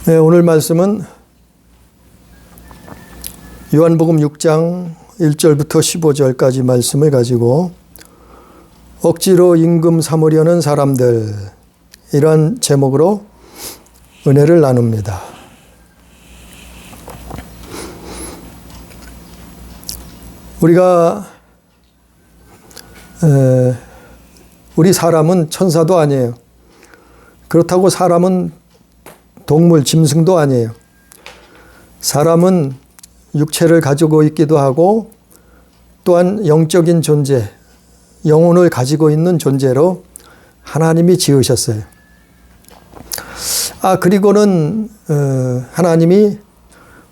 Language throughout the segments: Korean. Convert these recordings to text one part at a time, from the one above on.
네, 오늘 말씀은 요한복음 6장 1절부터 15절까지 말씀을 가지고 억지로 임금 삼으려는 사람들, 이런 제목으로 은혜를 나눕니다. 우리 사람은 천사도 아니에요. 그렇다고 사람은 동물, 짐승도 아니에요. 사람은 육체를 가지고 있기도 하고 또한 영적인 존재, 영혼을 가지고 있는 존재로 하나님이 지으셨어요. 그리고는 하나님이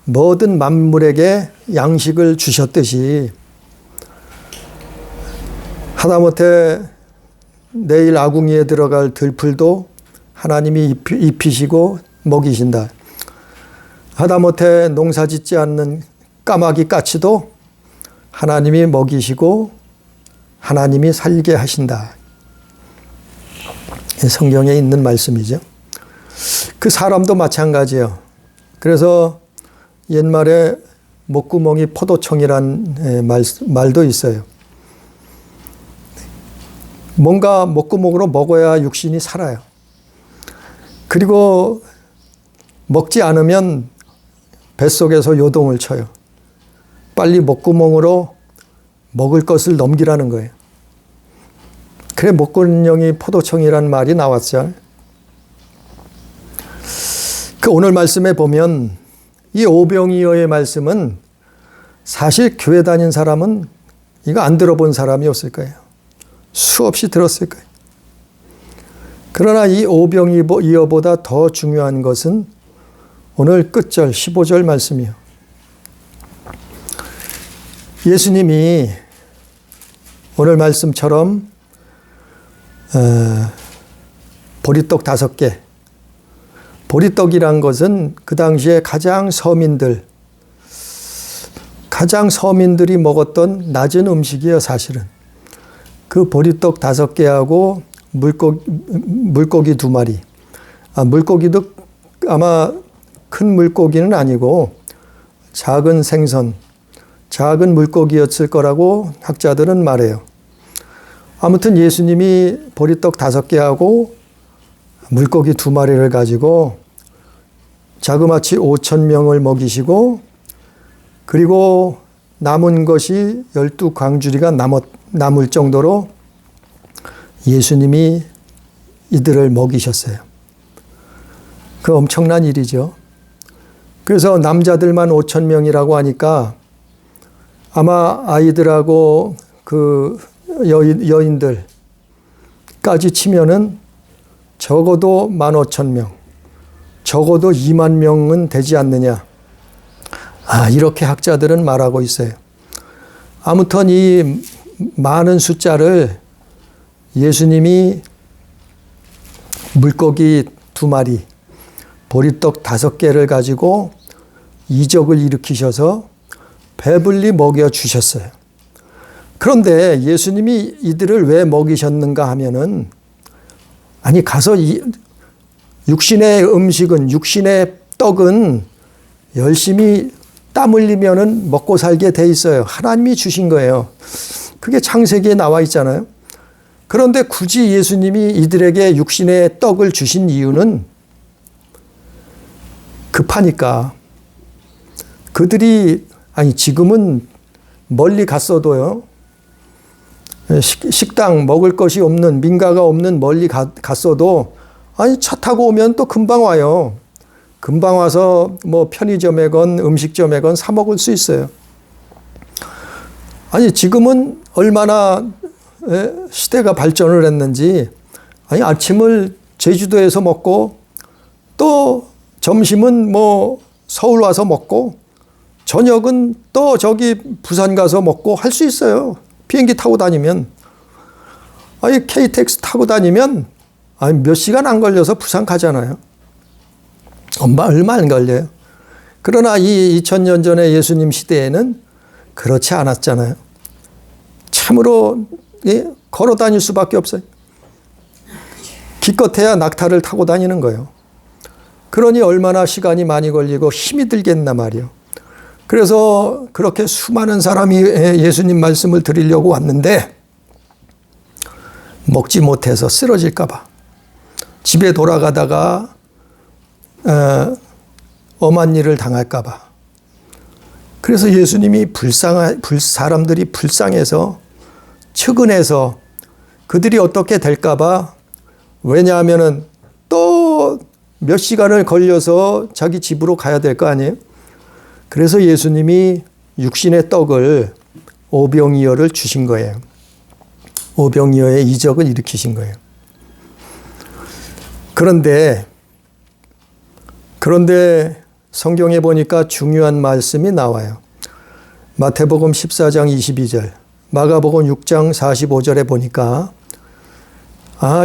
모든 만물에게 양식을 주셨듯이 하다못해 내일 아궁이에 들어갈 들풀도 하나님이 입히시고 먹이신다. 하다못해 농사 짓지 않는 까마귀 까치도 하나님이 먹이시고 하나님이 살게 하신다. 성경에 있는 말씀이죠. 그 사람도 마찬가지예요. 그래서 옛말에 목구멍이 포도청이란 말도 있어요. 뭔가 목구멍으로 먹어야 육신이 살아요. 그리고 먹지 않으면 뱃속에서 요동을 쳐요. 빨리 목구멍으로 먹을 것을 넘기라는 거예요. 그래 목구멍이 포도청이란 말이 나왔죠. 그 오늘 말씀에 보면 이 오병이어의 말씀은 사실 교회 다닌 사람은 이거 안 들어본 사람이 없을 거예요. 수없이 들었을 거예요. 그러나 이 오병이어보다 더 중요한 것은 오늘 끝절 15절 말씀이요. 예수님이 오늘 말씀처럼 보리떡 5개, 보리떡이란 것은 그 당시에 가장 서민들이 먹었던 낮은 음식이에요. 사실은 그 보리떡 5개하고 물고기 2마리. 물고기도 아마 큰 물고기는 아니고 작은 생선, 작은 물고기였을 거라고 학자들은 말해요. 아무튼 예수님이 보리떡 5개하고 물고기 2마리를 가지고 자그마치 5,000명을 먹이시고 그리고 남은 것이 12광주리가 남을 정도로 예수님이 이들을 먹이셨어요. 그 엄청난 일이죠. 그래서 남자들만 5,000명이라고 하니까 아마 아이들하고 그 여인들까지 치면은 적어도 15,000명, 적어도 2만 명은 되지 않느냐. 이렇게 학자들은 말하고 있어요. 아무튼 이 많은 숫자를 예수님이 물고기 2마리, 보리떡 5개를 가지고 이적을 일으키셔서 배불리 먹여주셨어요. 그런데 예수님이 이들을 왜 먹이셨는가 하면은 가서 육신의 음식은, 육신의 떡은 열심히 땀 흘리면은 먹고 살게 돼 있어요. 하나님이 주신 거예요. 그게 창세기에 나와 있잖아요. 그런데 굳이 예수님이 이들에게 육신의 떡을 주신 이유는 급하니까. 그들이 지금은 멀리 갔어도요. 식당 먹을 것이 없는, 민가가 없는 멀리 갔어도 차 타고 오면 또 금방 와요. 금방 와서 뭐 편의점에 건 음식점에 건 사 먹을 수 있어요. 지금은 얼마나 시대가 발전을 했는지 아침을 제주도에서 먹고 또 점심은 뭐 서울 와서 먹고 저녁은 또 저기 부산 가서 먹고 할 수 있어요. 비행기 타고 다니면. KTX 타고 다니면 몇 시간 안 걸려서 부산 가잖아요. 얼마 안 걸려요. 그러나 이 2000년 전에 예수님 시대에는 그렇지 않았잖아요. 참으로 걸어 다닐 수밖에 없어요. 기껏해야 낙타를 타고 다니는 거예요. 그러니 얼마나 시간이 많이 걸리고 힘이 들겠나 말이요. 그래서 그렇게 수많은 사람이 예수님 말씀을 들으려고 왔는데 먹지 못해서 쓰러질까 봐, 집에 돌아가다가 엄한 일을 당할까 봐. 그래서 예수님이 사람들이 불쌍해서 측은해서 그들이 어떻게 될까 봐, 왜냐하면은 또 몇 시간을 걸려서 자기 집으로 가야 될 거 아니에요. 그래서 예수님이 육신의 떡을 오병이어를 주신 거예요. 오병이어의 이적을 일으키신 거예요. 그런데 성경에 보니까 중요한 말씀이 나와요. 마태복음 14장 22절, 마가복음 6장 45절에 보니까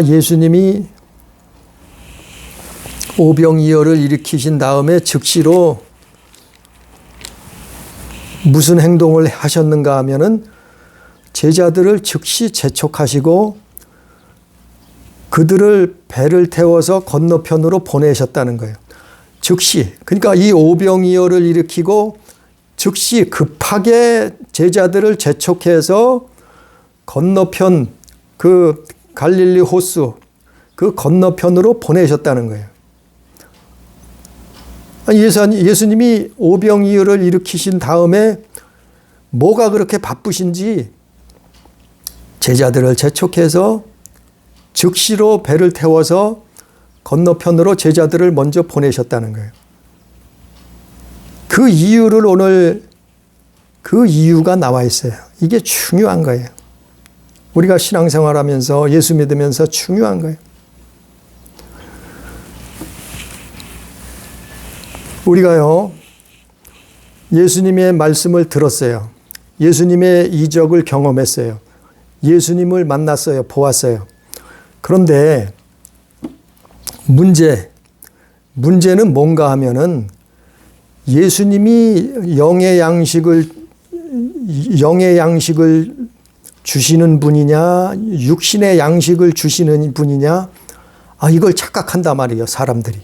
예수님이 오병이어를 일으키신 다음에 즉시로 무슨 행동을 하셨는가 하면은 제자들을 즉시 재촉하시고 그들을 배를 태워서 건너편으로 보내셨다는 거예요. 즉시. 그러니까 이 오병이어를 일으키고 즉시 급하게 제자들을 재촉해서 건너편, 그 갈릴리 호수 그 건너편으로 보내셨다는 거예요. 예수님이 오병이어를 일으키신 다음에 뭐가 그렇게 바쁘신지 제자들을 재촉해서 즉시로 배를 태워서 건너편으로 제자들을 먼저 보내셨다는 거예요. 그 이유가 나와 있어요. 이게 중요한 거예요. 우리가 신앙생활하면서 예수 믿으면서 중요한 거예요. 우리가요, 예수님의 말씀을 들었어요. 예수님의 이적을 경험했어요. 예수님을 만났어요. 보았어요. 그런데 문제는 뭔가 하면은 예수님이 영의 양식을 주시는 분이냐, 육신의 양식을 주시는 분이냐, 이걸 착각한단 말이에요, 사람들이.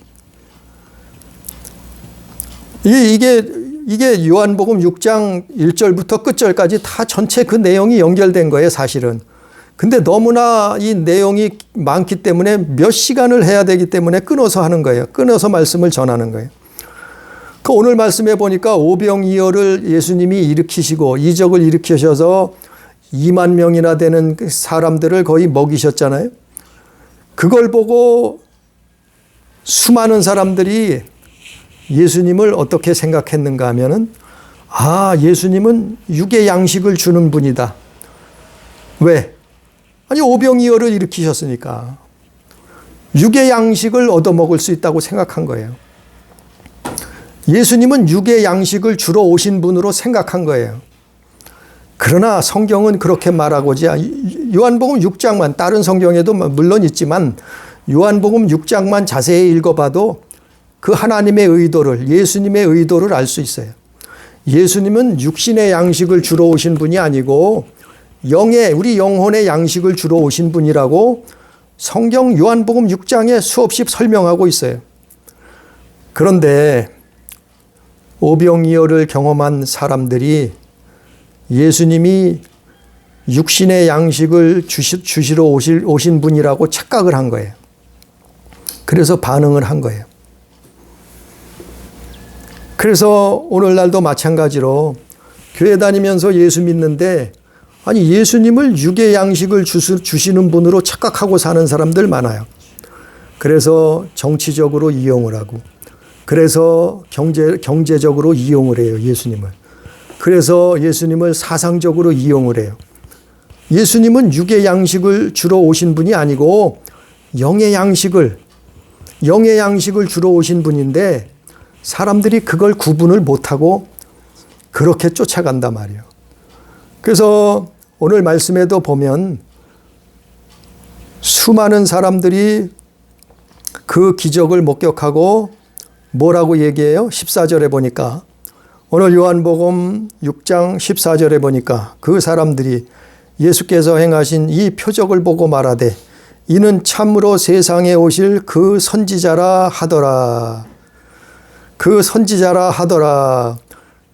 이게 요한복음 6장 1절부터 끝절까지 다 전체 그 내용이 연결된 거예요, 사실은. 근데 너무나 이 내용이 많기 때문에 몇 시간을 해야 되기 때문에 끊어서 하는 거예요. 끊어서 말씀을 전하는 거예요. 그 오늘 말씀해 보니까 오병이어를 예수님이 일으키시고 이적을 일으키셔서 2만 명이나 되는 사람들을 거의 먹이셨잖아요. 그걸 보고 수많은 사람들이 예수님을 어떻게 생각했는가 하면은, 예수님은 육의 양식을 주는 분이다. 왜? 오병이어를 일으키셨으니까. 육의 양식을 얻어먹을 수 있다고 생각한 거예요. 예수님은 육의 양식을 주러 오신 분으로 생각한 거예요. 그러나 성경은 그렇게 말하고자, 요한복음 6장만, 다른 성경에도 물론 있지만 요한복음 6장만 자세히 읽어봐도 그 하나님의 의도를, 예수님의 의도를 알 수 있어요. 예수님은 육신의 양식을 주러 오신 분이 아니고 우리 영혼의 양식을 주러 오신 분이라고 성경 요한복음 6장에 수없이 설명하고 있어요. 그런데 오병이어를 경험한 사람들이 예수님이 육신의 양식을 주시러 오신 분이라고 착각을 한 거예요. 그래서 반응을 한 거예요. 그래서 오늘날도 마찬가지로 교회 다니면서 예수 믿는데 예수님을 육의 양식을 주시는 분으로 착각하고 사는 사람들 많아요. 그래서 정치적으로 이용을 하고, 그래서 경제적으로 이용을 해요, 예수님을. 그래서 예수님을 사상적으로 이용을 해요. 예수님은 육의 양식을 주러 오신 분이 아니고 영의 양식을 주러 오신 분인데 사람들이 그걸 구분을 못하고 그렇게 쫓아간단 말이에요. 그래서 오늘 말씀에도 보면 수많은 사람들이 그 기적을 목격하고 뭐라고 얘기해요? 14절에 보니까, 오늘 요한복음 6장 14절에 보니까 그 사람들이 예수께서 행하신 이 표적을 보고 말하되 이는 참으로 세상에 오실 그 선지자라 하더라. 그 선지자라 하더라.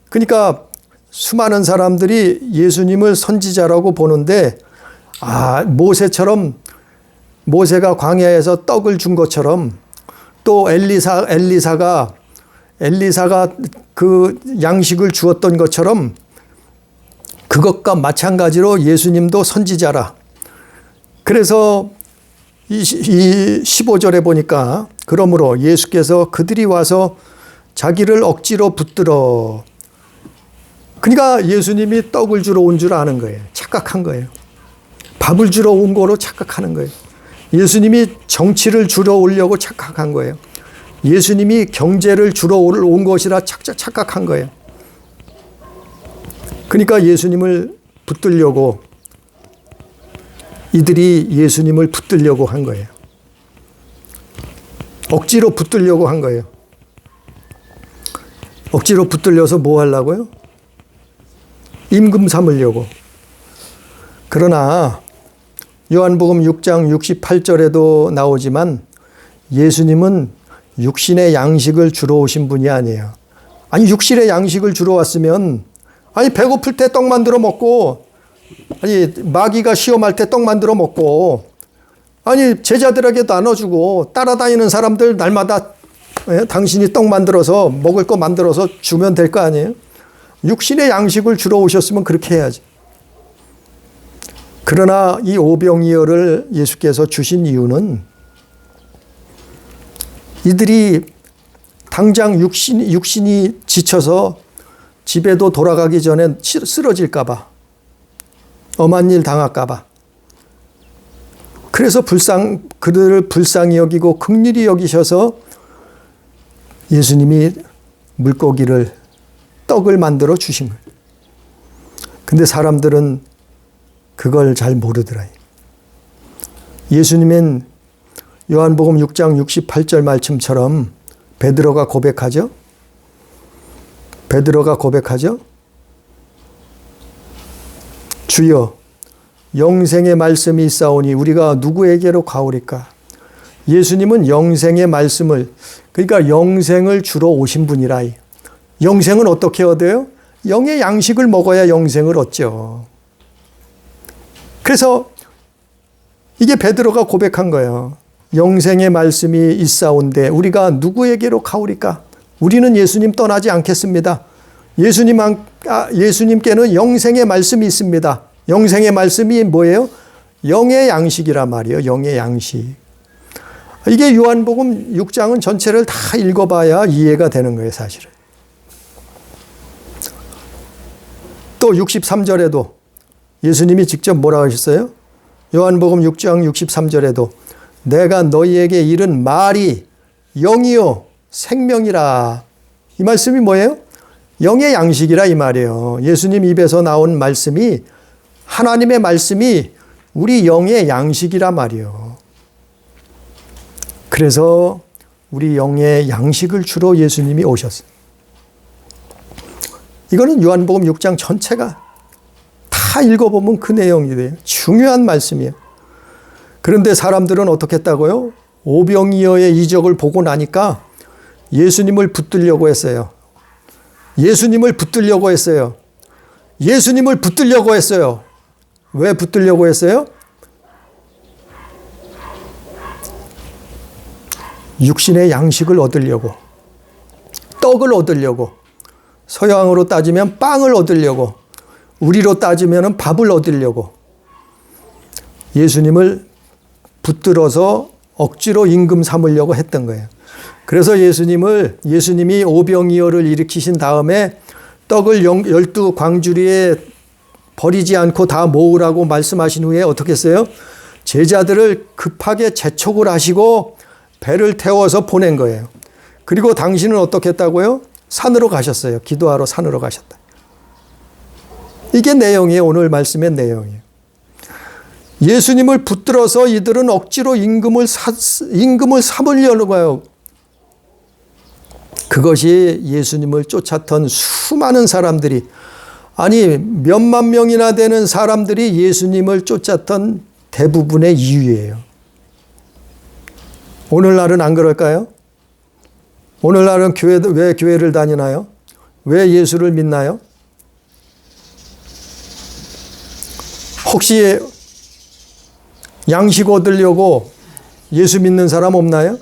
그러니까 수많은 사람들이 예수님을 선지자라고 보는데, 모세가 광야에서 떡을 준 것처럼, 또 엘리사가 그 양식을 주었던 것처럼, 그것과 마찬가지로 예수님도 선지자라. 그래서 이 15절에 보니까, 그러므로 예수께서 그들이 와서 자기를 억지로 붙들어. 그러니까 예수님이 떡을 주러 온 줄 아는 거예요. 착각한 거예요. 밥을 주러 온 거로 착각하는 거예요. 예수님이 정치를 주러 오려고 착각한 거예요. 예수님이 경제를 주러 온 것이라 착각한 거예요. 그러니까 예수님을 붙들려고, 이들이 예수님을 붙들려고 한 거예요. 억지로 붙들려고 한 거예요. 억지로 붙들려서 뭐 하려고요? 임금 삼으려고. 그러나 요한복음 6장 68절에도 나오지만 예수님은 육신의 양식을 주러 오신 분이 아니에요. 아니, 육신의 양식을 주러 왔으면, 배고플 때 떡 만들어 먹고, 마귀가 시험할 때 떡 만들어 먹고, 제자들에게 나눠주고, 따라다니는 사람들 날마다 당신이 떡 만들어서 먹을 거 만들어서 주면 될 거 아니에요? 육신의 양식을 주러 오셨으면 그렇게 해야지. 그러나 이 오병이어를 예수께서 주신 이유는, 이들이 당장 육신이 지쳐서 집에도 돌아가기 전에 쓰러질까 봐, 엄한 일 당할까 봐, 그래서 그들을 불쌍히 여기고 긍휼히 여기셔서 예수님이 떡을 만들어 주신 거예요. 근데 사람들은 그걸 잘 모르더라. 예수님은 요한복음 6장 68절 말씀처럼 베드로가 고백하죠. 주여, 영생의 말씀이 있사오니 우리가 누구에게로 가오리까? 예수님은 영생의 말씀을, 그러니까 영생을 주러 오신 분이라. 영생은 어떻게 얻어요? 영의 양식을 먹어야 영생을 얻죠. 그래서 이게 베드로가 고백한 거예요. 영생의 말씀이 있사온데 우리가 누구에게로 가오리까? 우리는 예수님 떠나지 않겠습니다. 예수님께는 영생의 말씀이 있습니다. 영생의 말씀이 뭐예요? 영의 양식이란 말이에요. 영의 양식. 이게 요한복음 6장은 전체를 다 읽어봐야 이해가 되는 거예요, 사실은. 또 63절에도 예수님이 직접 뭐라고 하셨어요? 요한복음 6장 63절에도 내가 너희에게 이른 말이 영이요 생명이라. 이 말씀이 뭐예요? 영의 양식이라 이 말이에요. 예수님 입에서 나온 말씀이, 하나님의 말씀이 우리 영의 양식이라 말이에요. 그래서 우리 영의 양식을 주러 예수님이 오셨어요. 이거는 요한복음 6장 전체가 다 읽어보면 그 내용이 돼요. 중요한 말씀이에요. 그런데 사람들은 어떻게 했다고요? 오병이어의 이적을 보고 나니까 예수님을 붙들려고 했어요. 예수님을 붙들려고 했어요. 왜 붙들려고 했어요? 육신의 양식을 얻으려고, 떡을 얻으려고, 서양으로 따지면 빵을 얻으려고, 우리로 따지면 밥을 얻으려고 예수님을 붙들어서 억지로 임금 삼으려고 했던 거예요. 그래서 예수님이 오병이어를 일으키신 다음에 떡을 12 광주리에 버리지 않고 다 모으라고 말씀하신 후에 어떻게 했어요? 제자들을 급하게 재촉을 하시고 배를 태워서 보낸 거예요. 그리고 당신은 어떻게 했다고요? 산으로 가셨어요. 기도하러 산으로 가셨다. 이게 내용이에요. 오늘 말씀의 내용이에요. 예수님을 붙들어서 이들은 억지로 임금을 삼으려는 거예요. 그것이 예수님을 쫓았던 수많은 사람들이, 아니 몇만 명이나 되는 사람들이 예수님을 쫓았던 대부분의 이유예요. 오늘날은 안 그럴까요? 오늘날은 왜 교회를 다니나요? 왜 예수를 믿나요? 혹시 양식 얻으려고 예수 믿는 사람 없나요?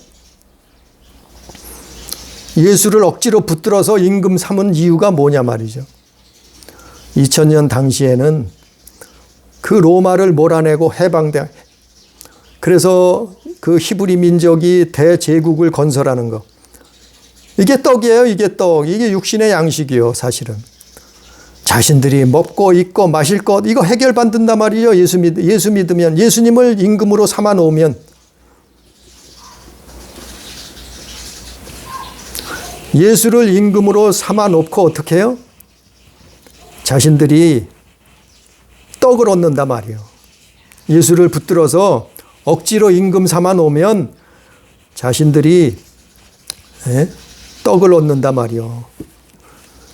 예수를 억지로 붙들어서 임금 삼은 이유가 뭐냐 말이죠. 2000년 당시에는 그 로마를 몰아내고 해방돼. 그래서 그 히브리 민족이 대제국을 건설하는 거. 이게 떡이에요. 이게 떡. 이게 육신의 양식이요. 사실은. 자신들이 먹고 입고 마실 것 이거 해결받는단 말이죠. 예수 믿으면 예수님을 임금으로 삼아 놓으면 예수를 임금으로 삼아 놓고 어떻게 해요? 자신들이 떡을 얻는단 말이에요. 예수를 붙들어서 억지로 임금 삼아 놓으면 자신들이 떡을 얻는단 말이에요.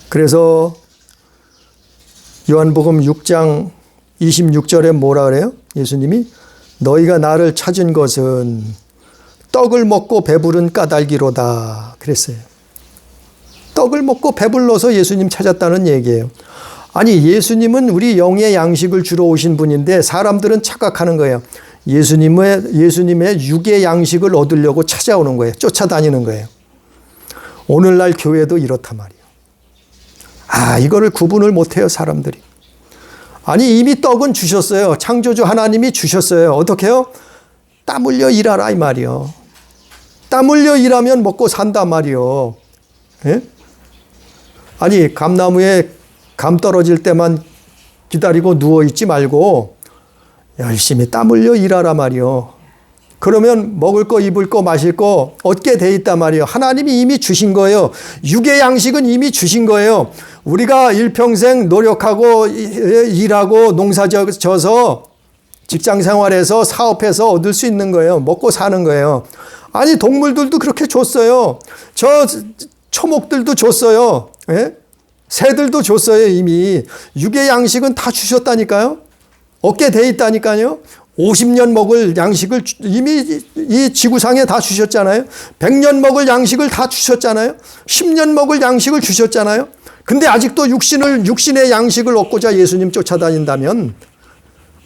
그래서 요한복음 6장 26절에 뭐라 그래요? 예수님이 너희가 나를 찾은 것은 떡을 먹고 배부른 까닭이로다 그랬어요. 떡을 먹고 배불러서 예수님 찾았다는 얘기예요. 아니 예수님은 우리 영의 양식을 주러 오신 분인데 사람들은 착각하는 거예요. 예수님의 육의 양식을 얻으려고 찾아오는 거예요. 쫓아다니는 거예요. 오늘날 교회도 이렇단 말이에요. 이거를 구분을 못해요 사람들이. 아니 이미 떡은 주셨어요. 창조주 하나님이 주셨어요. 어떻게 해요? 땀 흘려 일하라 이 말이요. 땀 흘려 일하면 먹고 산단 말이요. 예? 아니 감나무에 감 떨어질 때만 기다리고 누워있지 말고 열심히 땀 흘려 일하라 말이요. 그러면 먹을 거 입을 거 마실 거 얻게 돼 있단 말이에요. 하나님이 이미 주신 거예요. 육의 양식은 이미 주신 거예요. 우리가 일평생 노력하고 일하고 농사 져서 직장 생활에서 사업해서 얻을 수 있는 거예요. 먹고 사는 거예요. 아니 동물들도 그렇게 줬어요. 저 초목들도 줬어요. 예? 새들도 줬어요. 이미 육의 양식은 다 주셨다니까요. 얻게 돼 있다니까요. 50년 먹을 양식을 이미 이 지구상에 다 주셨잖아요. 100년 먹을 양식을 다 주셨잖아요. 10년 먹을 양식을 주셨잖아요. 근데 아직도 육신의 양식을 얻고자 예수님 쫓아다닌다면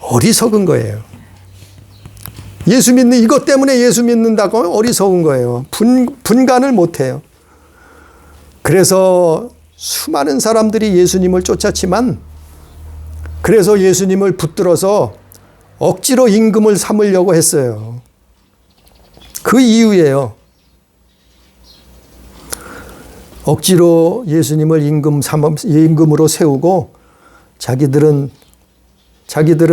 어리석은 거예요. 이것 때문에 예수 믿는다고 어리석은 거예요. 분간을 못해요. 그래서 수많은 사람들이 예수님을 쫓았지만 그래서 예수님을 붙들어서 억지로 임금을 삼으려고 했어요. 그 이유예요. 억지로 예수님을 임금으로 세우고 자기들은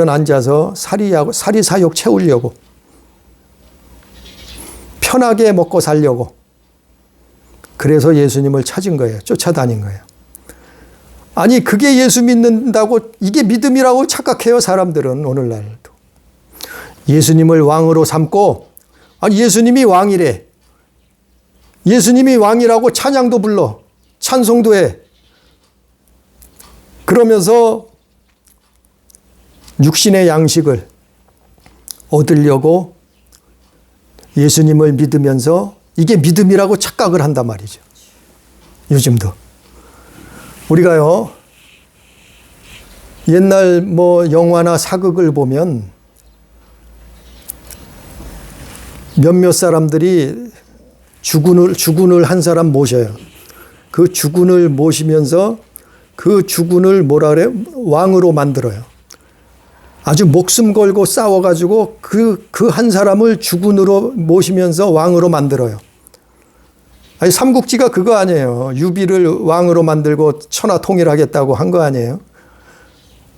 앉아서 사리사욕 채우려고 편하게 먹고 살려고 그래서 예수님을 찾은 거예요. 쫓아다닌 거예요. 아니 그게 예수 믿는다고 이게 믿음이라고 착각해요. 사람들은 오늘날도. 예수님을 왕으로 삼고 아니 예수님이 왕이래. 예수님이 왕이라고 찬양도 불러. 찬송도 해. 그러면서 육신의 양식을 얻으려고 예수님을 믿으면서 이게 믿음이라고 착각을 한단 말이죠. 요즘도. 우리가요, 옛날 영화나 사극을 보면 몇몇 사람들이 주군을 한 사람 모셔요. 그 주군을 모시면서 그 주군을 뭐라 그래요? 왕으로 만들어요. 아주 목숨 걸고 싸워가지고 그 한 사람을 주군으로 모시면서 왕으로 만들어요. 아니, 삼국지가 그거 아니에요. 유비를 왕으로 만들고 천하 통일하겠다고 한 거 아니에요.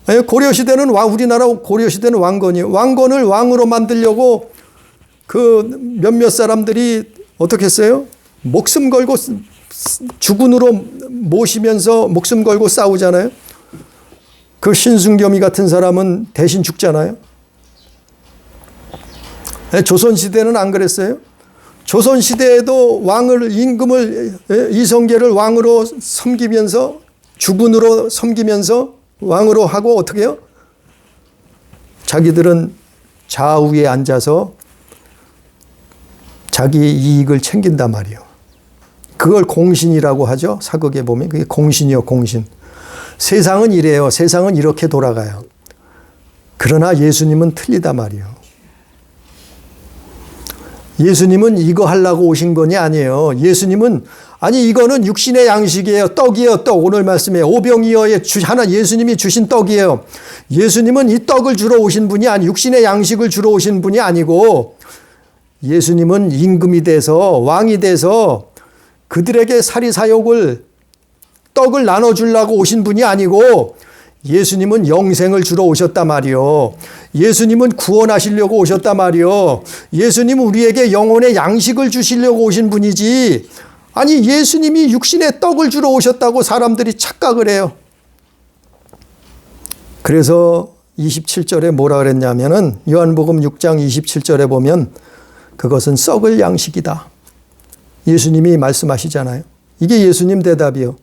아니, 고려시대는 우리나라 고려시대는 왕건이에요. 왕건을 왕으로 만들려고 그 몇몇 사람들이 어떻게 했어요? 목숨 걸고 주군으로 모시면서 목숨 걸고 싸우잖아요. 그 신승겸이 같은 사람은 대신 죽잖아요. 조선시대는 안 그랬어요? 조선시대에도 임금을, 이성계를 왕으로 섬기면서 주군으로 섬기면서 왕으로 하고 어떻게 해요? 자기들은 좌우에 앉아서 자기 이익을 챙긴단 말이에요. 그걸 공신이라고 하죠. 사극에 보면 그게 공신이요, 공신. 세상은 이래요. 세상은 이렇게 돌아가요. 그러나 예수님은 틀리단 말이에요. 예수님은 이거 하려고 오신 분이 아니에요. 예수님은 아니 이거는 육신의 양식이에요. 떡이에요. 떡. 오늘 말씀에 오병이어의 하나 예수님이 주신 떡이에요. 예수님은 이 떡을 주러 오신 분이 아니 육신의 양식을 주러 오신 분이 아니고 예수님은 임금이 돼서 왕이 돼서 그들에게 사리사욕을 떡을 나눠주려고 오신 분이 아니고 예수님은 영생을 주러 오셨단 말이요. 예수님은 구원하시려고 오셨단 말이요. 예수님은 우리에게 영혼의 양식을 주시려고 오신 분이지 아니 예수님이 육신의 떡을 주러 오셨다고 사람들이 착각을 해요. 그래서 27절에 뭐라 그랬냐면은 요한복음 6장 27절에 보면 그것은 썩을 양식이다. 예수님이 말씀하시잖아요. 이게 예수님 대답이요.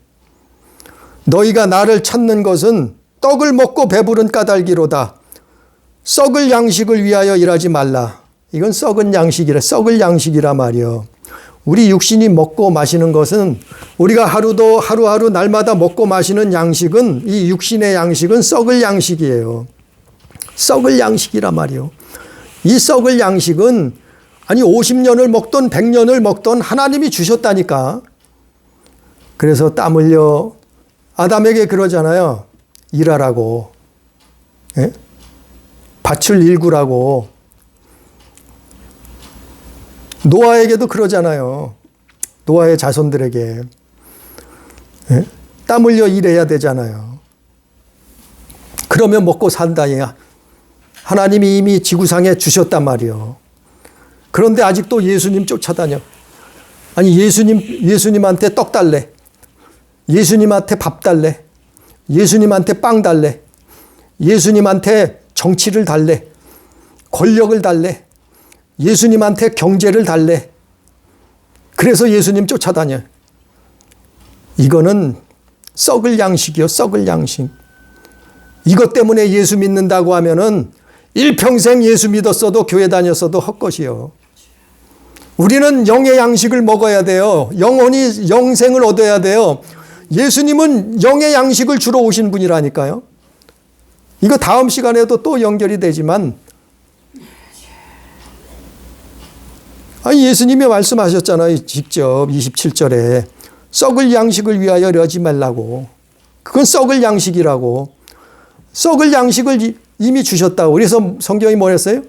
너희가 나를 찾는 것은 떡을 먹고 배부른 까닭이로다. 썩을 양식을 위하여 일하지 말라. 이건 썩은 양식이라 썩을 양식이라 말이요. 우리 육신이 먹고 마시는 것은 우리가 하루하루 날마다 먹고 마시는 양식은 이 육신의 양식은 썩을 양식이에요. 썩을 양식이라 말이요. 이 썩을 양식은 아니 50년을 먹던 100년을 먹던 하나님이 주셨다니까. 그래서 땀 흘려 아담에게 그러잖아요. 일하라고. 예? 밭을 일구라고. 노아에게도 그러잖아요. 노아의 자손들에게. 예? 땀 흘려 일해야 되잖아요. 그러면 먹고 산다. 하나님이 이미 지구상에 주셨단 말이에요. 그런데 아직도 예수님 쫓아다녀. 아니 예수님한테 떡 달래. 예수님한테 밥 달래. 예수님한테 빵 달래. 예수님한테 정치를 달래. 권력을 달래. 예수님한테 경제를 달래. 그래서 예수님 쫓아다녀. 이거는 썩을 양식이요. 썩을 양식. 이것 때문에 예수 믿는다고 하면은 일평생 예수 믿었어도 교회 다녔어도 헛것이요. 우리는 영의 양식을 먹어야 돼요. 영혼이 영생을 얻어야 돼요. 예수님은 영의 양식을 주러 오신 분이라니까요. 이거 다음 시간에도 또 연결이 되지만 아니 예수님이 말씀하셨잖아요. 직접 27절에 썩을 양식을 위하여 이러지 말라고. 그건 썩을 양식이라고. 썩을 양식을 이미 주셨다고. 그래서 성경이 뭐랬어요?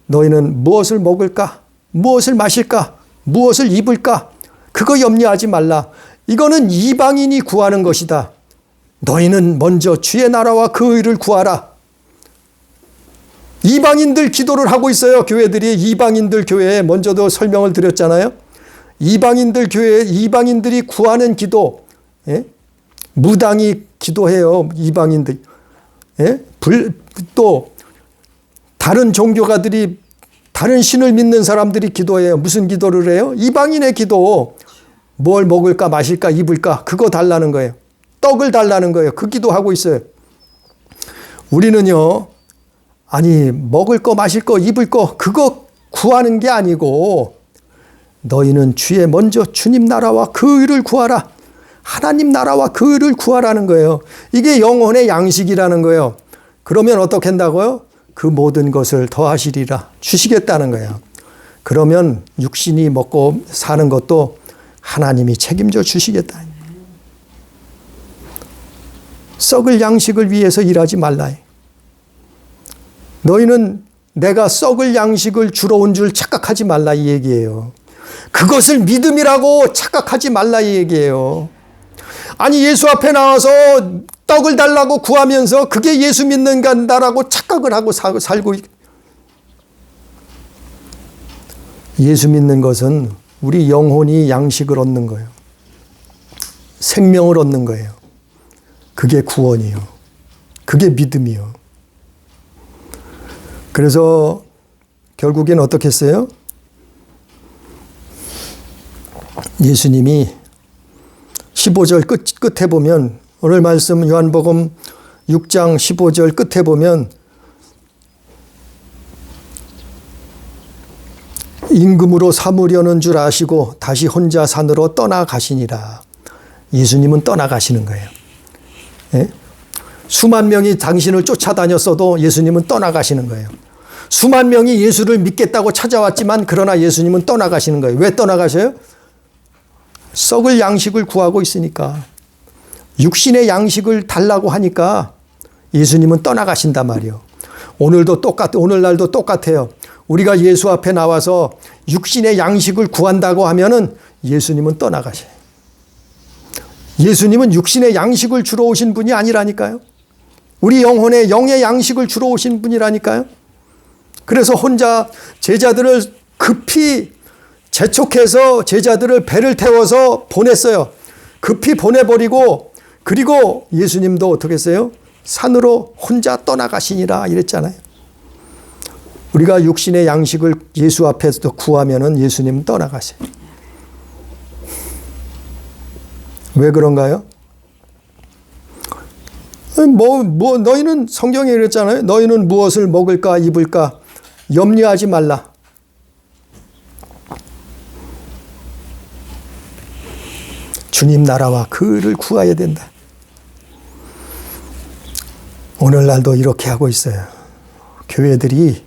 너희는 무엇을 먹을까? 무엇을 마실까? 무엇을 입을까? 그거 염려하지 말라. 이거는 이방인이 구하는 것이다. 너희는 먼저 주의 나라와 그 의를 구하라. 이방인들 기도를 하고 있어요. 교회들이 이방인들 교회에 먼저도 설명을 드렸잖아요. 이방인들 교회 이방인들이 구하는 기도. 예? 무당이 기도해요. 이방인들. 예? 또 다른 종교가들이 다른 신을 믿는 사람들이 기도해요. 무슨 기도를 해요? 이방인의 기도. 뭘 먹을까 마실까 입을까 그거 달라는 거예요. 떡을 달라는 거예요. 그 기도하고 있어요. 우리는요. 아니 먹을 거 마실 거 입을 거 그거 구하는 게 아니고 너희는 주의 먼저 주님 나라와 그 의를 구하라. 하나님 나라와 그 의를 구하라는 거예요. 이게 영혼의 양식이라는 거예요. 그러면 어떻게 한다고요? 그 모든 것을 더하시리라. 주시겠다는 거예요. 그러면 육신이 먹고 사는 것도 하나님이 책임져 주시겠다. 썩을 양식을 위해서 일하지 말라. 너희는 내가 썩을 양식을 주러 온 줄 착각하지 말라 이 얘기예요. 그것을 믿음이라고 착각하지 말라 이 얘기예요. 아니 예수 앞에 나와서 떡을 달라고 구하면서 그게 예수 믿는 간다라고 착각을 하고 살고 예수 믿는 것은 우리 영혼이 양식을 얻는 거예요. 생명을 얻는 거예요. 그게 구원이요. 그게 믿음이요. 그래서 결국엔 어떻게 했어요? 예수님이 15절 끝에 보면 오늘 말씀 요한복음 6장 15절 끝에 보면 임금으로 삼으려는 줄 아시고 다시 혼자 산으로 떠나가시니라. 예수님은 떠나가시는 거예요. 예? 수만 명이 당신을 쫓아다녔어도 예수님은 떠나가시는 거예요. 수만 명이 예수를 믿겠다고 찾아왔지만 그러나 예수님은 떠나가시는 거예요. 왜 떠나가셔요? 썩을 양식을 구하고 있으니까. 육신의 양식을 달라고 하니까 예수님은 떠나가신단 말이에요. 오늘날도 똑같아요. 우리가 예수 앞에 나와서 육신의 양식을 구한다고 하면은 예수님은 떠나가셔요. 예수님은 육신의 양식을 주러 오신 분이 아니라니까요. 우리 영혼의 영의 양식을 주러 오신 분이라니까요. 그래서 혼자 제자들을 급히 재촉해서 제자들을 배를 태워서 보냈어요. 급히 보내버리고 그리고 예수님도 어떻게 했어요? 산으로 혼자 떠나가시니라 이랬잖아요. 우리가 육신의 양식을 예수 앞에서 구하면은 예수님은 떠나가세요. 왜 그런가요? 너희는 성경에 이랬잖아요. 너희는 무엇을 먹을까 입을까 염려하지 말라. 주님 나라와 그를 구해야 된다. 오늘날도 이렇게 하고 있어요. 교회들이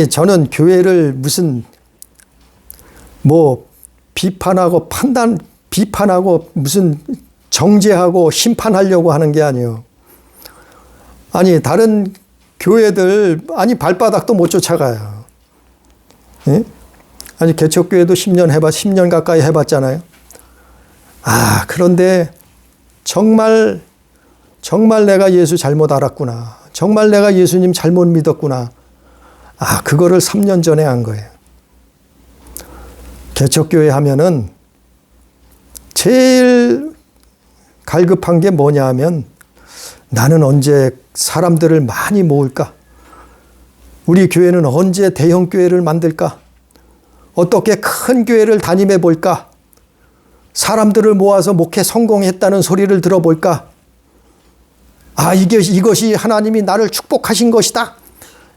저는 교회를 무슨 비판하고 무슨 정죄하고 심판하려고 하는 게 아니에요. 다른 교회들 발바닥도 못 쫓아가요. 예? 개척교회도 10년 가까이 해봤잖아요. 그런데 정말 내가 예수 잘못 알았구나. 정말 내가 예수님 잘못 믿었구나. 그거를 3년 전에 한 거예요. 개척교회 하면은 제일 갈급한 게 뭐냐 하면 나는 언제 사람들을 많이 모을까? 우리 교회는 언제 대형 교회를 만들까? 어떻게 큰 교회를 담임해 볼까? 사람들을 모아서 목회 성공했다는 소리를 들어볼까? 이것이 하나님이 나를 축복하신 것이다.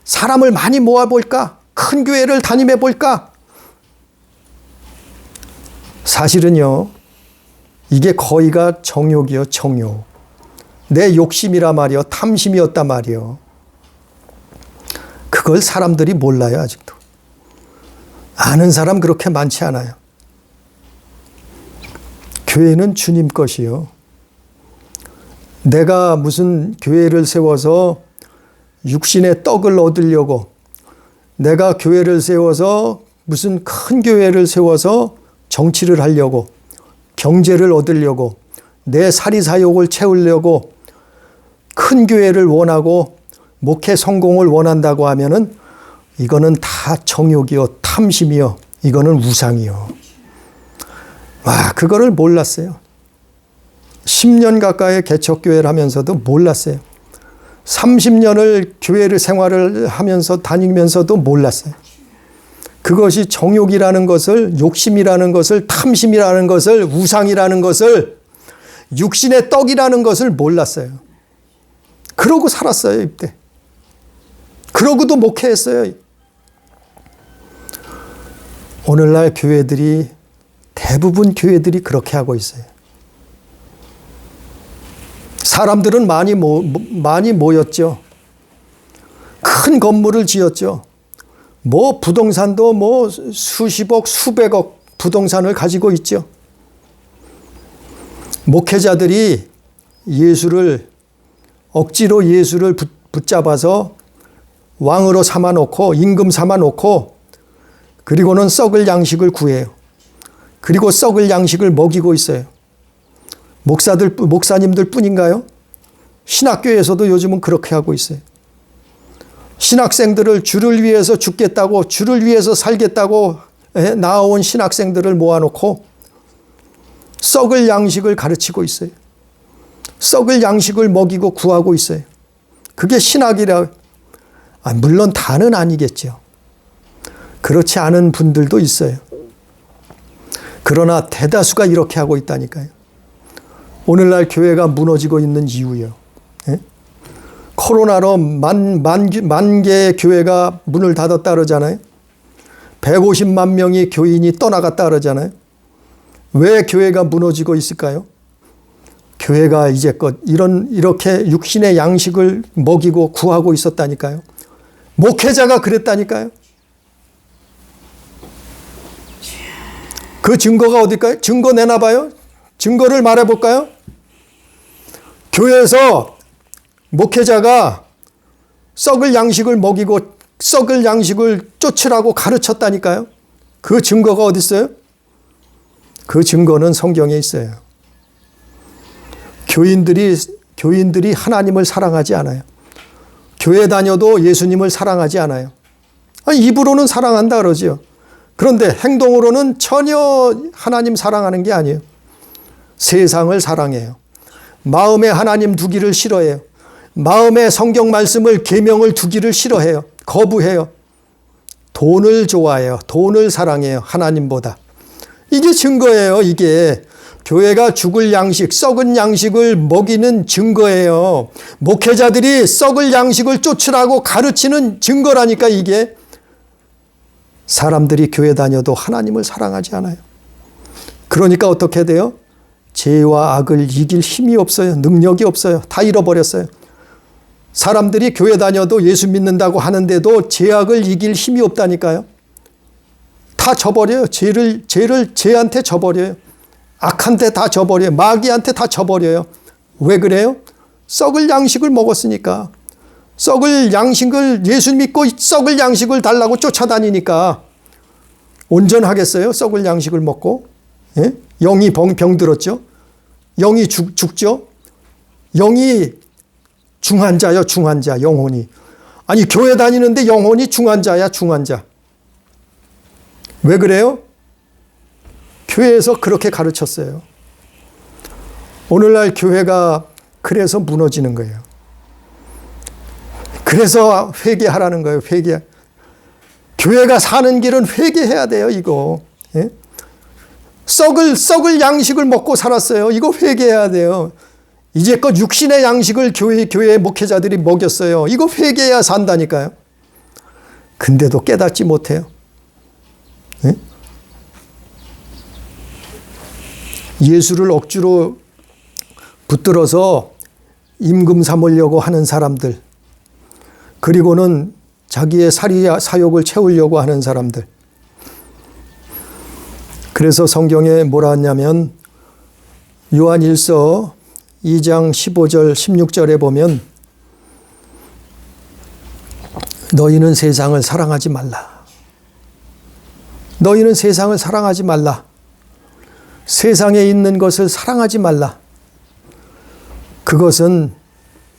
사람을 많이 모아볼까? 큰 교회를 담임해 볼까? 사실은요, 이게 거의가 정욕이요, 정욕. 내 욕심이라 말이요, 탐심이었단 말이요. 그걸 사람들이 몰라요, 아직도. 아는 사람 그렇게 많지 않아요. 교회는 주님 것이요. 내가 무슨 교회를 세워서 육신의 떡을 얻으려고, 내가 교회를 세워서 무슨 큰 교회를 세워서 정치를 하려고, 경제를 얻으려고, 내 사리사욕을 채우려고 큰 교회를 원하고 목회 성공을 원한다고 하면은 이거는 다 정욕이요, 탐심이요, 이거는 우상이요. 그거를 몰랐어요. 10년 가까이 개척교회를 하면서도 몰랐어요. 30년을 교회를 생활을 하면서 다니면서도 몰랐어요. 그것이 정욕이라는 것을, 욕심이라는 것을, 탐심이라는 것을, 우상이라는 것을, 육신의 떡이라는 것을 몰랐어요. 그러고 살았어요, 이때. 그러고도 목회했어요. 오늘날 교회들이, 대부분 교회들이 그렇게 하고 있어요. 사람들은 많이 모였죠. 큰 건물을 지었죠. 부동산도 수십억, 수백억 부동산을 가지고 있죠. 목회자들이 억지로 예수를 붙잡아서 왕으로 삼아놓고, 임금 삼아놓고, 그리고는 썩을 양식을 구해요. 그리고 썩을 양식을 먹이고 있어요. 목사님들 뿐인가요? 신학교에서도 요즘은 그렇게 하고 있어요. 신학생들을 주를 위해서 죽겠다고, 주를 위해서 살겠다고 나아온 신학생들을 모아놓고 썩을 양식을 가르치고 있어요. 썩을 양식을 먹이고 구하고 있어요. 그게 신학이라. 물론 다는 아니겠죠. 그렇지 않은 분들도 있어요. 그러나 대다수가 이렇게 하고 있다니까요. 오늘날 교회가 무너지고 있는 이유요. 코로나로 만 개의 교회가 문을 닫았다 그러잖아요. 150만 명의 교인이 떠나갔다 그러잖아요. 왜 교회가 무너지고 있을까요? 교회가 이제껏 이렇게 육신의 양식을 먹이고 구하고 있었다니까요. 목회자가 그랬다니까요. 그 증거가 어딜까요? 증거 내놔봐요. 증거를 말해볼까요? 교회에서 목회자가 썩을 양식을 먹이고 썩을 양식을 쫓으라고 가르쳤다니까요. 그 증거가 어디 있어요? 그 증거는 성경에 있어요. 교인들이 하나님을 사랑하지 않아요. 교회 다녀도 예수님을 사랑하지 않아요. 입으로는 사랑한다 그러죠. 그런데 행동으로는 전혀 하나님 사랑하는 게 아니에요. 세상을 사랑해요. 마음에 하나님 두기를 싫어해요. 마음에 성경 말씀을 계명을 두기를 싫어해요. 거부해요. 돈을 좋아해요. 돈을 사랑해요. 하나님보다. 이게 증거예요. 이게 교회가 죽을 양식, 썩은 양식을 먹이는 증거예요. 목회자들이 썩을 양식을 쫓으라고 가르치는 증거라니까 이게. 사람들이 교회 다녀도 하나님을 사랑하지 않아요. 그러니까 어떻게 돼요? 죄와 악을 이길 힘이 없어요. 능력이 없어요. 다 잃어버렸어요. 사람들이 교회 다녀도 예수 믿는다고 하는데도 죄악을 이길 힘이 없다니까요. 다 져버려요. 죄한테 져버려요. 악한테 다 져버려요. 마귀한테 다 져버려요. 왜 그래요? 썩을 양식을 먹었으니까. 썩을 양식을 예수 믿고 썩을 양식을 달라고 쫓아다니니까 온전하겠어요? 썩을 양식을 먹고. 예? 영이 병들었죠. 영이 죽죠. 영이 중환자요. 중환자 영혼이. 아니 교회 다니는데 영혼이 중환자야. 중환자. 왜 그래요? 교회에서 그렇게 가르쳤어요. 오늘날 교회가 그래서 무너지는 거예요. 그래서 회개하라는 거예요. 회개. 교회가 사는 길은 회개해야 돼요. 이거. 예? 썩을 양식을 먹고 살았어요. 이거 회개해야 돼요. 이제껏 육신의 양식을 교회 목회자들이 먹였어요. 이거 회개해야 산다니까요. 근데도 깨닫지 못해요. 예? 예수를 억지로 붙들어서 임금 삼으려고 하는 사람들, 그리고는 자기의 사욕을 채우려고 하는 사람들. 그래서 성경에 뭐라 했냐면 요한 1서 2장 15절 16절에 보면 너희는 세상을 사랑하지 말라. 너희는 세상을 사랑하지 말라. 세상에 있는 것을 사랑하지 말라. 그것은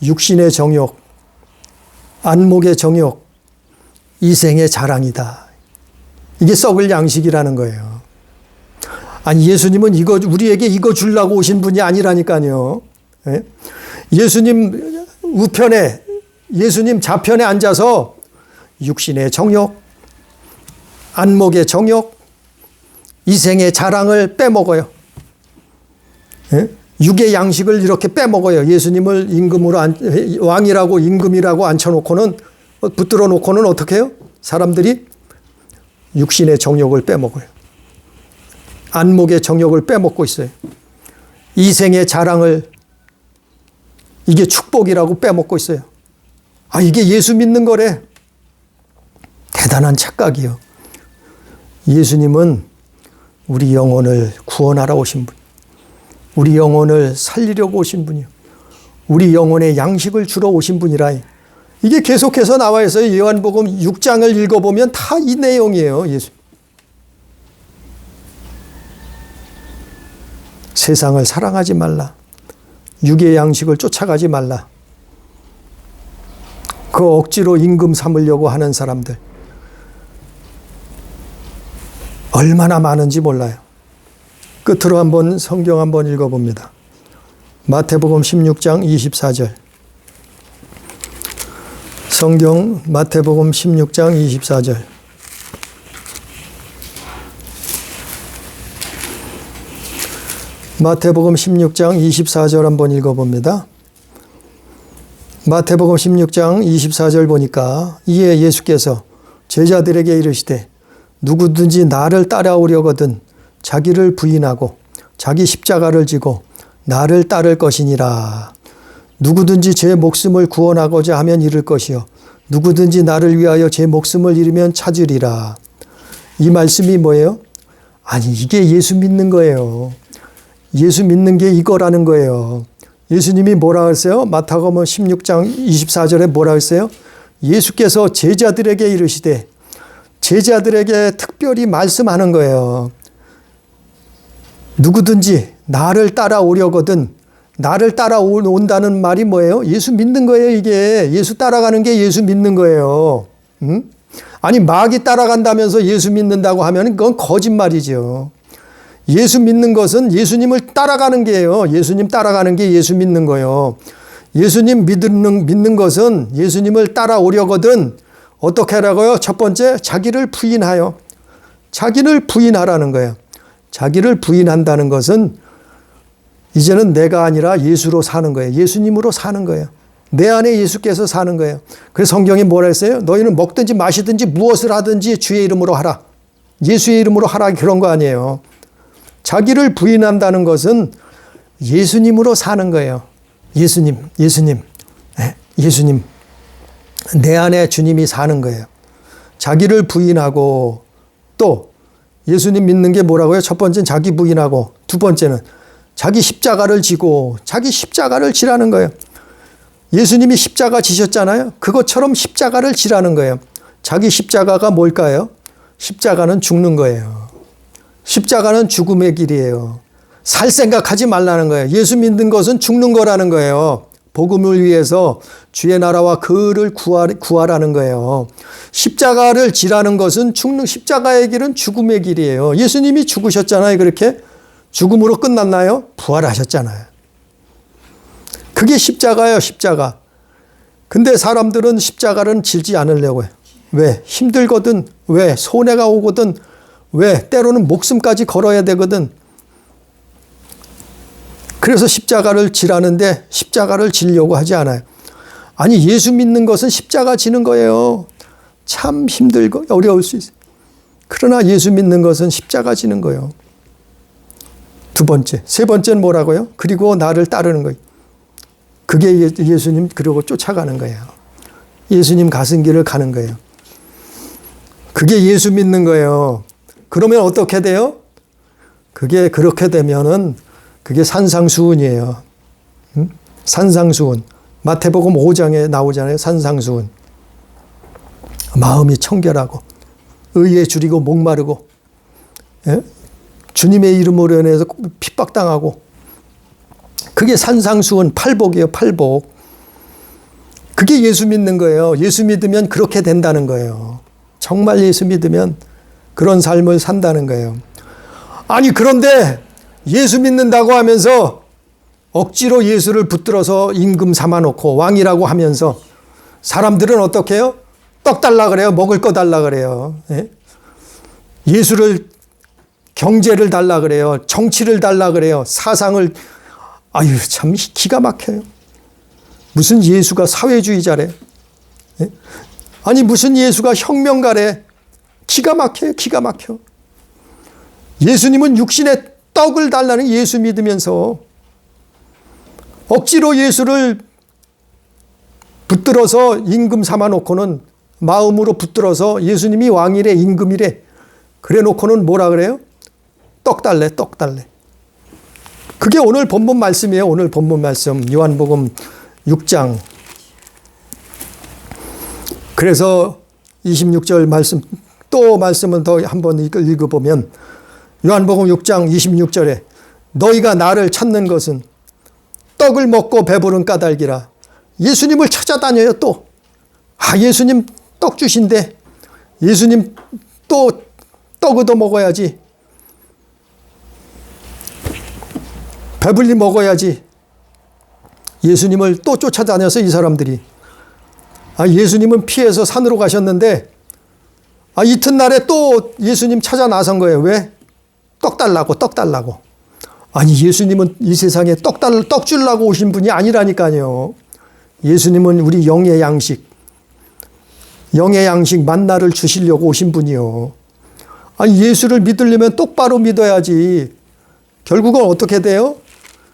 육신의 정욕, 안목의 정욕, 이생의 자랑이다. 이게 썩을 양식이라는 거예요. 아니 예수님은 우리에게 이거 주려고 오신 분이 아니라니까요. 예? 예수님 우편에, 예수님 좌편에 앉아서 육신의 정욕, 안목의 정욕, 이생의 자랑을 빼먹어요. 예? 육의 양식을 이렇게 빼먹어요. 예수님을 왕이라고 임금이라고 앉혀놓고는, 붙들어 놓고는 어떻게 해요? 사람들이 육신의 정욕을 빼먹어요. 안목의 정욕을 빼먹고 있어요. 이생의 자랑을, 이게 축복이라고 빼먹고 있어요. 아, 이게 예수 믿는 거래. 대단한 착각이요. 예수님은 우리 영혼을 구원하러 오신 분, 우리 영혼을 살리려고 오신 분이요. 우리 영혼의 양식을 주러 오신 분이라. 이게 계속해서 나와 있어요. 요한복음 6장을 읽어보면 다 이 내용이에요. 예수. 세상을 사랑하지 말라. 육의 양식을 쫓아가지 말라. 그 억지로 임금 삼으려고 하는 사람들 얼마나 많은지 몰라요. 끝으로 한번 성경 한번 읽어봅니다. 마태복음 16장 24절. 성경 마태복음 16장 24절. 마태복음 16장 24절 한번 읽어봅니다. 마태복음 16장 24절 보니까 이에 예수께서 제자들에게 이르시되 누구든지 나를 따라오려거든 자기를 부인하고 자기 십자가를 지고 나를 따를 것이니라. 누구든지 제 목숨을 구원하고자 하면 잃을 것이요 누구든지 나를 위하여 제 목숨을 잃으면 찾으리라. 이 말씀이 뭐예요? 아니, 이게 예수 믿는 거예요. 예수 믿는 게 이거라는 거예요. 예수님이 뭐라 했어요? 마태복음 16장 24절에 뭐라 했어요? 예수께서 제자들에게 이르시되, 제자들에게 특별히 말씀하는 거예요. 누구든지 나를 따라오려거든. 나를 따라온다는 말이 뭐예요? 예수 믿는 거예요, 이게. 예수 따라가는 게 예수 믿는 거예요. 응? 아니, 마귀 따라간다면서 예수 믿는다고 하면 그건 거짓말이죠. 예수 믿는 것은 예수님을 따라가는 게예요. 예수님 따라가는 게 예수 믿는 거예요. 예수님 믿는 것은 예수님을 따라오려거든 어떻게 하라고요? 첫 번째, 자기를 부인하여. 자기를 부인하라는 거예요. 자기를 부인한다는 것은 이제는 내가 아니라 예수로 사는 거예요. 예수님으로 사는 거예요. 내 안에 예수께서 사는 거예요. 그래서 성경이 뭐라 했어요? 너희는 먹든지 마시든지 무엇을 하든지 주의 이름으로 하라. 예수의 이름으로 하라, 그런 거 아니에요. 자기를 부인한다는 것은 예수님으로 사는 거예요. 예수님. 내 안에 주님이 사는 거예요. 자기를 부인하고, 또 예수님 믿는 게 뭐라고요? 첫 번째는 자기 부인하고, 두 번째는 자기 십자가를 지고, 자기 십자가를 지라는 거예요. 예수님이 십자가 지셨잖아요. 그것처럼 십자가를 지라는 거예요. 자기 십자가가 뭘까요? 십자가는 죽는 거예요. 십자가는 죽음의 길이에요. 살 생각하지 말라는 거예요. 예수 믿는 것은 죽는 거라는 거예요. 복음을 위해서 주의 나라와 그를 구하라는 거예요. 십자가를 지라는 것은 십자가의 길은 죽음의 길이에요. 예수님이 죽으셨잖아요. 그렇게 죽음으로 끝났나요? 부활하셨잖아요. 그게 십자가예요, 십자가. 근데 사람들은 십자가를 질지 않으려고 해요. 왜? 힘들거든. 왜? 손해가 오거든. 왜? 때로는 목숨까지 걸어야 되거든. 그래서 십자가를 지라는데 십자가를 지려고 하지 않아요. 아니, 예수 믿는 것은 십자가 지는 거예요. 참 힘들고 어려울 수 있어요. 그러나 예수 믿는 것은 십자가 지는 거예요. 두 번째. 세 번째는 뭐라고요? 그리고 나를 따르는 거예요. 그게 예수님 그러고 쫓아가는 거예요. 예수님 가신 길을 가는 거예요. 그게 예수 믿는 거예요. 그러면 어떻게 돼요? 그게 그렇게 되면은 그게 산상수훈이에요. 응? 산상수훈. 마태복음 5장에 나오잖아요. 산상수훈. 마음이 청결하고 의에 줄이고 목마르고, 예? 주님의 이름으로 인해서 핍박당하고, 그게 산상수훈, 팔복이에요. 팔복. 그게 예수 믿는 거예요. 예수 믿으면 그렇게 된다는 거예요. 정말 예수 믿으면 그런 삶을 산다는 거예요. 아니, 그런데 예수 믿는다고 하면서 억지로 예수를 붙들어서 임금 삼아놓고 왕이라고 하면서 사람들은 어떻게 해요? 떡 달라 그래요. 먹을 거 달라 그래요. 예? 예수를, 경제를 달라 그래요. 정치를 달라 그래요. 사상을. 아유, 참 기가 막혀요. 무슨 예수가 사회주의자래. 예? 아니, 무슨 예수가 혁명가래. 기가 막혀요. 기가 막혀. 예수님은 육신의 떡을 달라는 예수 믿으면서 억지로 예수를 붙들어서 임금 삼아놓고는, 마음으로 붙들어서 예수님이 왕이래, 임금이래, 그래 놓고는 뭐라 그래요? 떡 달래, 떡 달래. 그게 오늘 본문 말씀이에요. 오늘 본문 말씀. 요한복음 6장. 그래서 26절 말씀, 또 말씀을 더 한번 읽어보면 요한복음 6장 26절에 너희가 나를 찾는 것은 떡을 먹고 배부른 까닭이라. 예수님을 찾아다녀요. 또 예수님 떡 주신대. 예수님 또 떡 얻어 먹어야지. 배불리 먹어야지. 예수님을 또 쫓아다녀서 이 사람들이, 예수님은 피해서 산으로 가셨는데 이튿날에 또 예수님 찾아 나선 거예요. 왜? 떡 달라고, 떡 달라고. 아니, 예수님은 이 세상에 떡 주려고 오신 분이 아니라니까요. 예수님은 우리 영의 양식 만나를 주시려고 오신 분이요. 아니, 예수를 믿으려면 똑바로 믿어야지. 결국은 어떻게 돼요?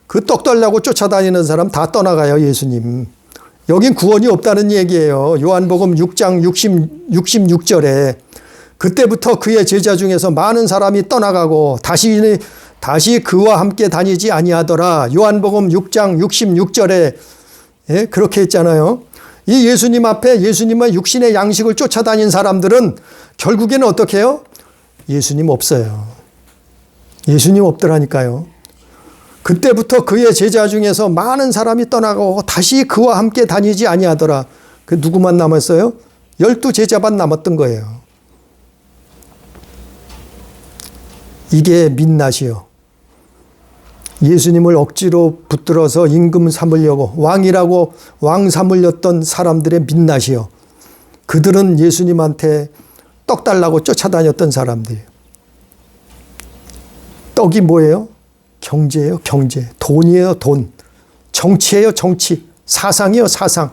그 떡 달라고 쫓아다니는 사람 다 떠나가요, 예수님. 여긴 구원이 없다는 얘기예요. 요한복음 6장 66절에 그때부터 그의 제자 중에서 많은 사람이 떠나가고 다시 그와 함께 다니지 아니하더라. 요한복음 6장 66절에 예, 그렇게 했잖아요. 이 예수님 앞에 예수님의 육신의 양식을 쫓아다닌 사람들은 결국에는 어떻게 해요? 예수님 없어요. 예수님 없더라니까요. 그때부터 그의 제자 중에서 많은 사람이 떠나가고 다시 그와 함께 다니지 아니하더라. 그 누구만 남았어요? 12제자만 남았던 거예요. 이게 민낯이요. 예수님을 억지로 붙들어서 임금 삼으려고 왕 삼으렸던 사람들의 민낯이요. 그들은 예수님한테 떡 달라고 쫓아다녔던 사람들이에요. 떡이 뭐예요? 경제예요, 경제. 돈이에요, 돈. 정치예요, 정치. 사상이에요, 사상.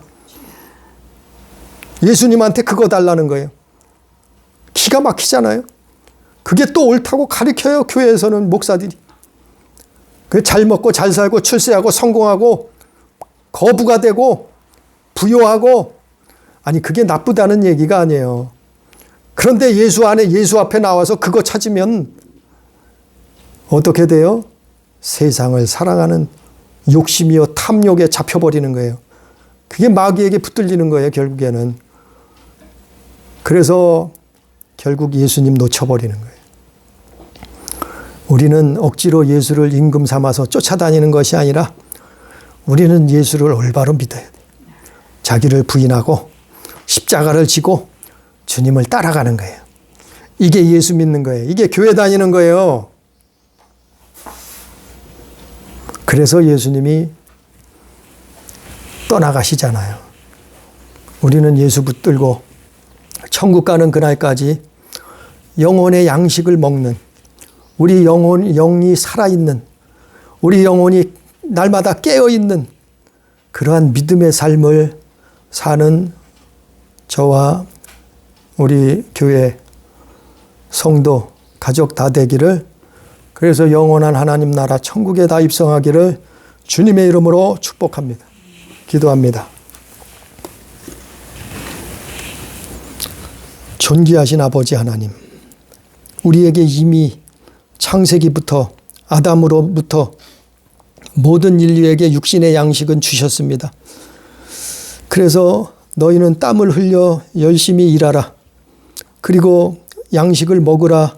예수님한테 그거 달라는 거예요. 기가 막히잖아요. 그게 또 옳다고 가르쳐요, 교회에서는 목사들이. 잘 먹고 잘 살고 출세하고 성공하고 거부가 되고 부요하고, 아니 그게 나쁘다는 얘기가 아니에요. 그런데 예수 앞에 나와서 그거 찾으면 어떻게 돼요? 세상을 사랑하는 욕심이요 탐욕에 잡혀버리는 거예요. 그게 마귀에게 붙들리는 거예요, 결국에는. 그래서 결국 예수님 놓쳐버리는 거예요. 우리는 억지로 예수를 임금 삼아서 쫓아다니는 것이 아니라 우리는 예수를 올바로 믿어야 돼요. 자기를 부인하고 십자가를 지고 주님을 따라가는 거예요. 이게 예수 믿는 거예요. 이게 교회 다니는 거예요. 그래서 예수님이 떠나가시잖아요. 우리는 예수 붙들고 천국 가는 그날까지 영혼의 양식을 먹는, 우리 영이 살아있는, 우리 영혼이 날마다 깨어있는 그러한 믿음의 삶을 사는 저와 우리 교회 성도 가족 다 되기를, 그래서 영원한 하나님 나라 천국에 다 입성하기를 주님의 이름으로 축복합니다. 기도합니다. 존귀하신 아버지 하나님, 우리에게 이미 창세기부터 아담으로부터 모든 인류에게 육신의 양식은 주셨습니다. 그래서 너희는 땀을 흘려 열심히 일하라. 그리고 양식을 먹으라.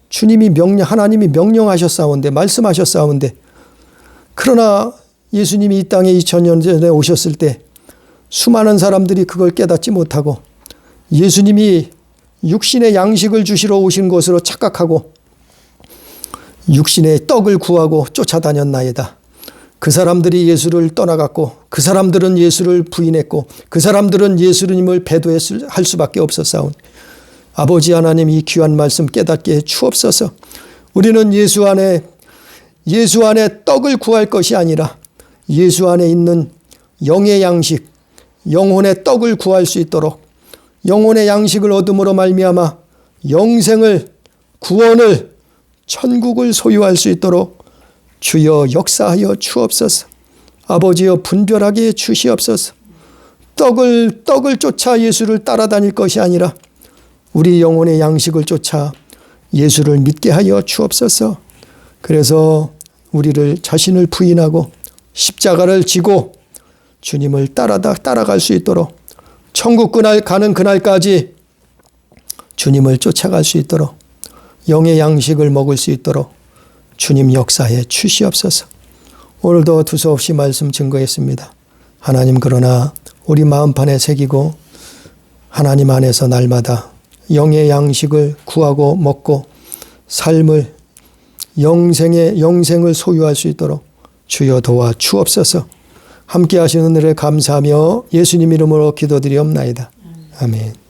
하나님이 명령하셨사온데, 말씀하셨사온데, 그러나 예수님이 이 땅에 2000년 전에 오셨을 때 수많은 사람들이 그걸 깨닫지 못하고 예수님이 육신의 양식을 주시러 오신 것으로 착각하고 육신의 떡을 구하고 쫓아다녔나이다. 그 사람들이 예수를 떠나갔고, 그 사람들은 예수를 부인했고, 그 사람들은 예수님을 배도할 수밖에 없었사오니 아버지 하나님, 이 귀한 말씀 깨닫게 해 주옵소서. 우리는 예수 안에 떡을 구할 것이 아니라 예수 안에 있는 영의 양식, 영혼의 떡을 구할 수 있도록, 영혼의 양식을 얻음으로 말미암아 영생을, 구원을, 천국을 소유할 수 있도록 주여 역사하여 주옵소서. 아버지여 분별하게 주시옵소서. 떡을 쫓아 예수를 따라다닐 것이 아니라 우리 영혼의 양식을 쫓아 예수를 믿게 하여 주옵소서. 그래서 우리를 자신을 부인하고 십자가를 지고 주님을 따라갈 수 있도록, 천국 가는 그날까지 주님을 쫓아갈 수 있도록, 영의 양식을 먹을 수 있도록 주님 역사에 주시옵소서. 오늘도 두서없이 말씀 증거했습니다. 하나님, 그러나 우리 마음판에 새기고 하나님 안에서 날마다 영의 양식을 구하고 먹고 삶을, 영생을 소유할 수 있도록 주여 도와 주옵소서. 함께 하시는 은혜를 감사하며 예수님 이름으로 기도드리옵나이다. 아멘.